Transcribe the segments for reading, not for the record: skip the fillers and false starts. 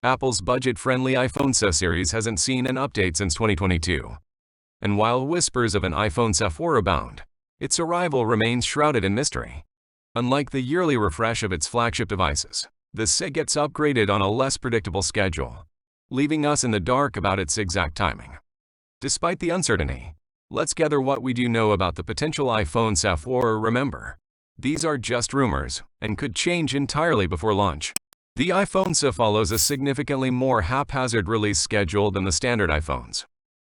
Apple's budget-friendly iPhone SE series hasn't seen an update since 2022. And while whispers of an iPhone SE 4 abound, its arrival remains shrouded in mystery. Unlike the yearly refresh of its flagship devices, the SE gets upgraded on a less predictable schedule, leaving us in the dark about its exact timing. Despite the uncertainty, let's gather what we do know about the potential iPhone SE 4. Remember, these are just rumors and could change entirely before launch. The iPhone SE follows a significantly more haphazard release schedule than the standard iPhones.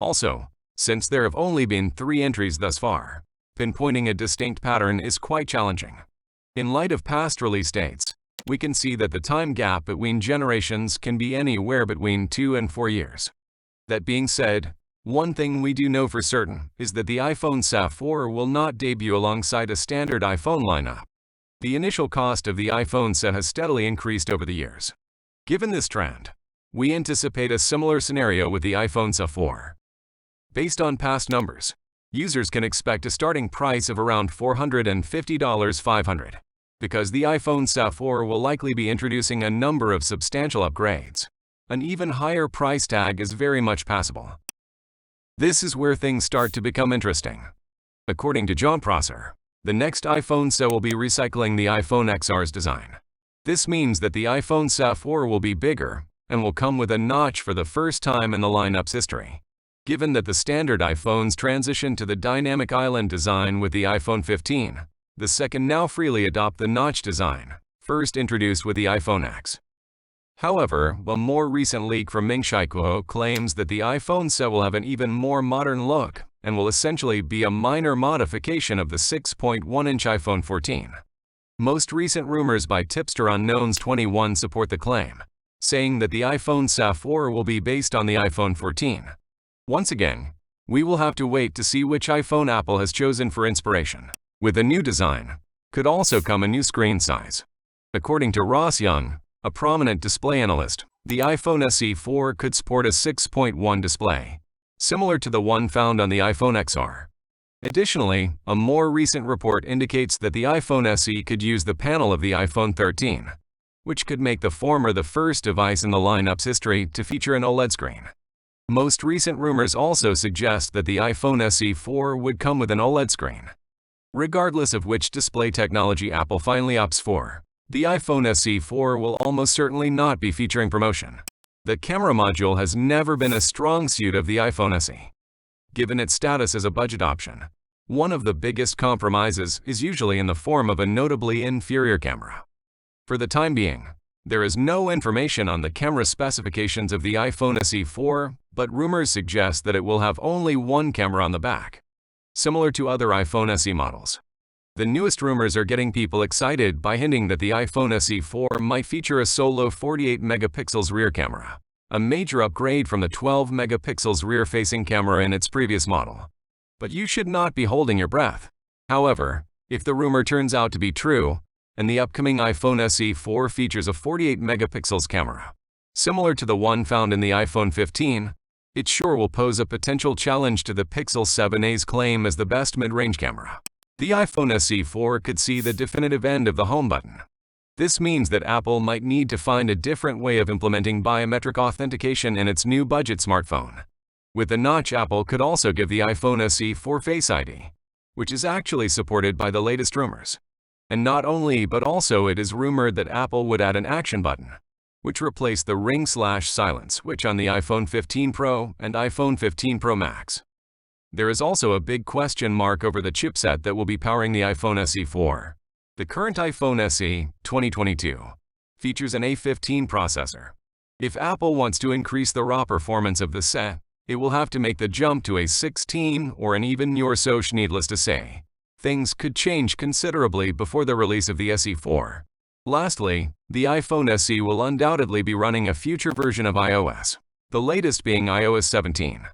Also, since there have only been 3 entries thus far, pinpointing a distinct pattern is quite challenging. In light of past release dates, we can see that the time gap between generations can be anywhere between 2 and 4 years. That being said, one thing we do know for certain is that the iPhone SE 4 will not debut alongside a standard iPhone lineup. The initial cost of the iPhone SE has steadily increased over the years. Given this trend, we anticipate a similar scenario with the iPhone SE 4. Based on past numbers, users can expect a starting price of around $450-500. Because the iPhone SE 4 will likely be introducing a number of substantial upgrades, an even higher price tag is very much possible. This is where things start to become interesting. According to John Prosser, the next iPhone SE will be recycling the iPhone XR's design. This means that the iPhone SE 4 will be bigger and will come with a notch for the first time in the lineup's history. Given that the standard iPhones transitioned to the dynamic island design with the iPhone 15, the second now freely adopt the notch design, first introduced with the iPhone X. However, a more recent leak from Ming Chi Kuo claims that the iPhone SE will have an even more modern look and will essentially be a minor modification of the 6.1-inch iPhone 14. Most recent rumors by tipster Unknowns21 support the claim, saying that the iPhone SE 4 will be based on the iPhone 14. Once again, we will have to wait to see which iPhone Apple has chosen for inspiration. With a new design, could also come a new screen size. According to Ross Young, a prominent display analyst, the iPhone SE 4 could sport a 6.1 display, similar to the one found on the iPhone XR. Additionally, a more recent report indicates that the iPhone SE could use the panel of the iPhone 13, which could make the former the first device in the lineup's history to feature an OLED screen. Most recent rumors also suggest that the iPhone SE 4 would come with an OLED screen. Regardless of which display technology Apple finally opts for, the iPhone SE 4 will almost certainly not be featuring promotion. The camera module has never been a strong suit of the iPhone SE. Given its status as a budget option, one of the biggest compromises is usually in the form of a notably inferior camera. For the time being, there is no information on the camera specifications of the iPhone SE 4, but rumors suggest that it will have only one camera on the back, similar to other iPhone SE models. The newest rumors are getting people excited by hinting that the iPhone SE 4 might feature a solo 48 megapixels rear camera, a major upgrade from the 12 megapixels rear-facing camera in its previous model. But you should not be holding your breath. However, if the rumor turns out to be true, and the upcoming iPhone SE 4 features a 48 megapixels camera, similar to the one found in the iPhone 15, it sure will pose a potential challenge to the Pixel 7a's claim as the best mid-range camera. The iPhone SE 4 could see the definitive end of the home button. This means that Apple might need to find a different way of implementing biometric authentication in its new budget smartphone. With the notch, Apple could also give the iPhone SE 4 Face ID, which is actually supported by the latest rumors. And not only but also it is rumored that Apple would add an action button, which replaced the ring/silent switch on the iPhone 15 Pro and iPhone 15 Pro Max. There is also a big question mark over the chipset that will be powering the iPhone SE 4. The current iPhone SE 2022 features an A15 processor. If Apple wants to increase the raw performance of the SE, it will have to make the jump to a 16 or an even newer SoC. Needless to say, things could change considerably before the release of the SE 4. Lastly, the iPhone SE will undoubtedly be running a future version of iOS, the latest being iOS 17.